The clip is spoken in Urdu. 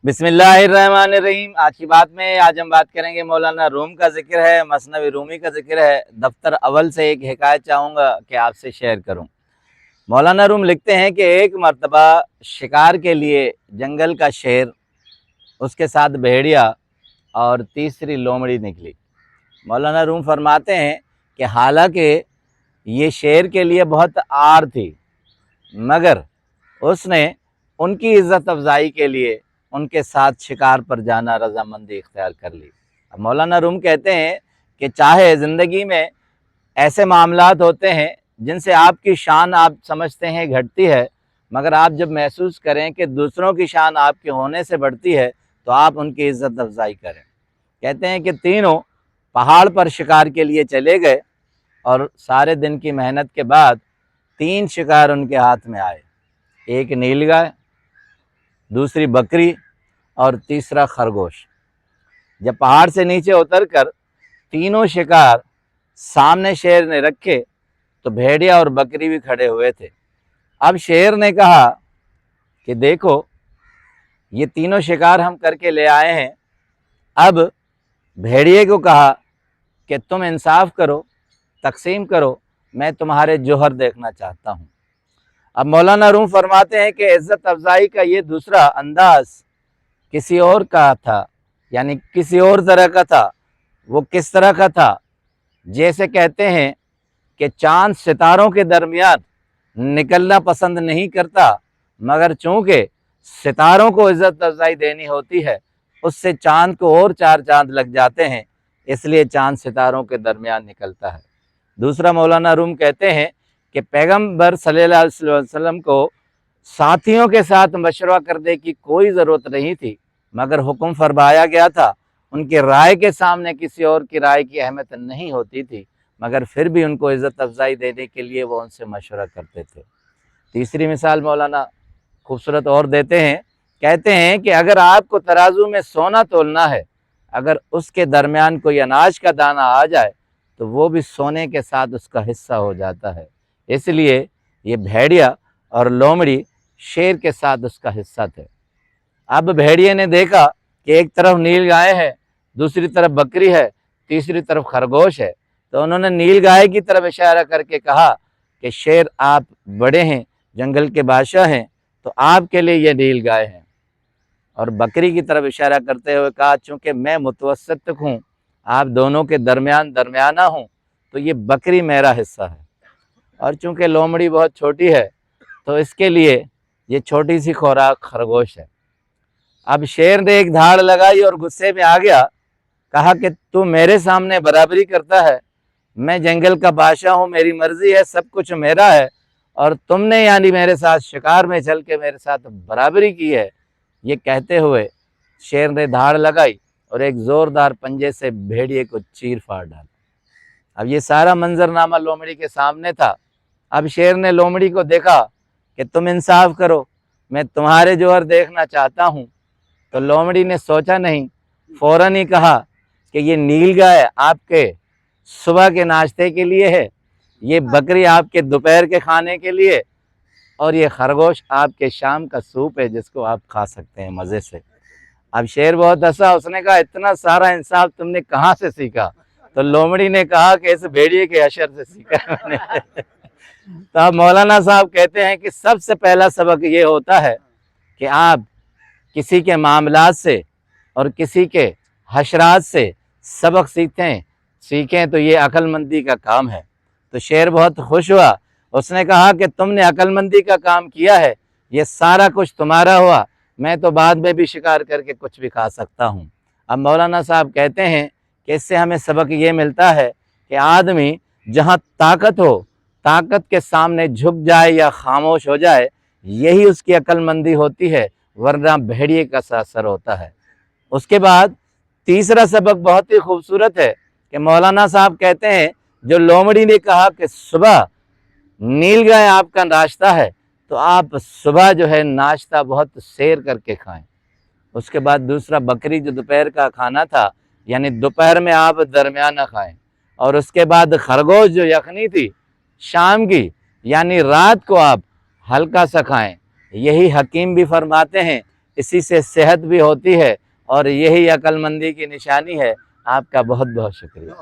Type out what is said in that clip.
بسم اللہ الرحمن الرحیم۔ آج کی بات میں ہم بات کریں گے، مولانا روم کا ذکر ہے، مثنوی رومی کا ذکر ہے۔ دفتر اول سے ایک حکایت چاہوں گا کہ آپ سے شیئر کروں۔ مولانا روم لکھتے ہیں کہ ایک مرتبہ شکار کے لیے جنگل کا شیر، اس کے ساتھ بھیڑیا اور تیسری لومڑی نکلی۔ مولانا روم فرماتے ہیں کہ حالانکہ یہ شیر کے لیے بہت عار تھی، مگر اس نے ان کی عزت افزائی کے لیے ان کے ساتھ شکار پر جانا رضامندی اختیار کر لی۔ اب مولانا روم کہتے ہیں کہ چاہے زندگی میں ایسے معاملات ہوتے ہیں جن سے آپ کی شان آپ سمجھتے ہیں گھٹتی ہے، مگر آپ جب محسوس کریں کہ دوسروں کی شان آپ کے ہونے سے بڑھتی ہے تو آپ ان کی عزت افزائی کریں۔ کہتے ہیں کہ تینوں پہاڑ پر شکار کے لیے چلے گئے اور سارے دن کی محنت کے بعد 3 شکار ان کے ہاتھ میں آئے، ایک نیل گائے، دوسری بکری اور تیسرا خرگوش۔ جب پہاڑ سے نیچے اتر کر تینوں شکار سامنے شیر نے رکھے تو بھیڑیا اور بکری بھی کھڑے ہوئے تھے۔ اب شیر نے کہا کہ دیکھو، یہ تینوں شکار ہم کر کے لے آئے ہیں۔ اب بھیڑیے کو کہا کہ تم انصاف کرو، تقسیم کرو، میں تمہارے جوہر دیکھنا چاہتا ہوں۔ اب مولانا روم فرماتے ہیں کہ عزت افزائی کا یہ دوسرا انداز کسی اور کا تھا، یعنی کسی اور طرح کا تھا۔ وہ کس طرح کا تھا؟ جیسے کہتے ہیں کہ چاند ستاروں کے درمیان نکلنا پسند نہیں کرتا، مگر چونکہ ستاروں کو عزت افزائی دینی ہوتی ہے، اس سے چاند کو اور 4 چاند لگ جاتے ہیں، اس لیے چاند ستاروں کے درمیان نکلتا ہے۔ دوسرا مولانا روم کہتے ہیں کہ پیغمبر صلی اللہ علیہ وسلم کو ساتھیوں کے ساتھ مشورہ کرنے کی کوئی ضرورت نہیں تھی، مگر حکم فرمایا گیا تھا۔ ان کی رائے کے سامنے کسی اور کی رائے کی اہمیت نہیں ہوتی تھی، مگر پھر بھی ان کو عزت افزائی دینے کے لیے وہ ان سے مشورہ کرتے تھے۔ تیسری مثال مولانا خوبصورت اور دیتے ہیں، کہتے ہیں کہ اگر آپ کو ترازو میں سونا تولنا ہے، اگر اس کے درمیان کوئی اناج کا دانہ آ جائے تو وہ بھی سونے کے ساتھ اس کا حصہ ہو جاتا ہے۔ اس لیے یہ بھیڑیا اور لومڑی شیر کے ساتھ اس کا حصہ تھے۔ اب بھیڑیے نے دیکھا کہ ایک طرف نیل گائے ہے، دوسری طرف بکری ہے، تیسری طرف خرگوش ہے، تو انہوں نے نیل گائے کی طرف اشارہ کر کے کہا کہ شیر آپ بڑے ہیں، جنگل کے بادشاہ ہیں، تو آپ کے لیے یہ نیل گائے ہیں۔ اور بکری کی طرف اشارہ کرتے ہوئے کہا چونکہ میں متوسط تک ہوں، آپ دونوں کے درمیانہ ہوں، تو یہ بکری میرا حصہ ہے۔ اور چونکہ لومڑی بہت چھوٹی ہے تو اس کے لیے یہ چھوٹی سی خوراک خرگوش ہے۔ اب شیر نے ایک دھاڑ لگائی اور غصے میں آ گیا، کہا کہ تو میرے سامنے برابری کرتا ہے، میں جنگل کا بادشاہ ہوں، میری مرضی ہے، سب کچھ میرا ہے، اور تم نے یعنی میرے ساتھ شکار میں چل کے میرے ساتھ برابری کی ہے۔ یہ کہتے ہوئے شیر نے دھاڑ لگائی اور ایک زوردار پنجے سے بھیڑیے کو چیر پھاڑ ڈالا۔ اب یہ سارا منظرنامہ لومڑی کے سامنے تھا۔ اب شیر نے لومڑی کو دیکھا کہ تم انصاف کرو، میں تمہارے جوہر دیکھنا چاہتا ہوں۔ تو لومڑی نے سوچا نہیں، فوراً ہی کہا کہ یہ نیل گائے آپ کے صبح کے ناشتے کے لیے ہے، یہ بکری آپ کے دوپہر کے کھانے کے لیے، اور یہ خرگوش آپ کے شام کا سوپ ہے جس کو آپ کھا سکتے ہیں مزے سے۔ اب شیر بہت ہنسا، اس نے کہا اتنا سارا انصاف تم نے کہاں سے سیکھا؟ تو لومڑی نے کہا کہ اس بھیڑیے کے اشر سے سیکھا میں نے۔ تو اب مولانا صاحب کہتے ہیں کہ سب سے پہلا سبق یہ ہوتا ہے کہ آپ کسی کے معاملات سے اور کسی کے حشرات سے سبق سیکھیں تو یہ عقل مندی کا کام ہے۔ تو شیر بہت خوش ہوا، اس نے کہا کہ تم نے عقل مندی کا کام کیا ہے، یہ سارا کچھ تمہارا ہوا، میں تو بعد میں بھی شکار کر کے کچھ بھی کھا سکتا ہوں۔ اب مولانا صاحب کہتے ہیں کہ اس سے ہمیں سبق یہ ملتا ہے کہ آدمی جہاں طاقت ہو، طاقت کے سامنے جھک جائے یا خاموش ہو جائے، یہی اس کی عقل مندی ہوتی ہے، ورنہ بھیڑیے کا سا اثر ہوتا ہے۔ اس کے بعد تیسرا سبق بہت ہی خوبصورت ہے کہ مولانا صاحب کہتے ہیں جو لومڑی نے کہا کہ صبح نیل گائے آپ کا ناشتہ ہے، تو آپ صبح جو ہے ناشتہ بہت سیر کر کے کھائیں۔ اس کے بعد دوسرا بکری جو دوپہر کا کھانا تھا، یعنی دوپہر میں آپ درمیانہ کھائیں، اور اس کے بعد خرگوش جو یخنی تھی شام کی، یعنی رات کو آپ ہلکا سا کھائیں۔ یہی حکیم بھی فرماتے ہیں اسی سے صحت بھی ہوتی ہے اور یہی عقل مندی کی نشانی ہے۔ آپ کا بہت بہت شکریہ۔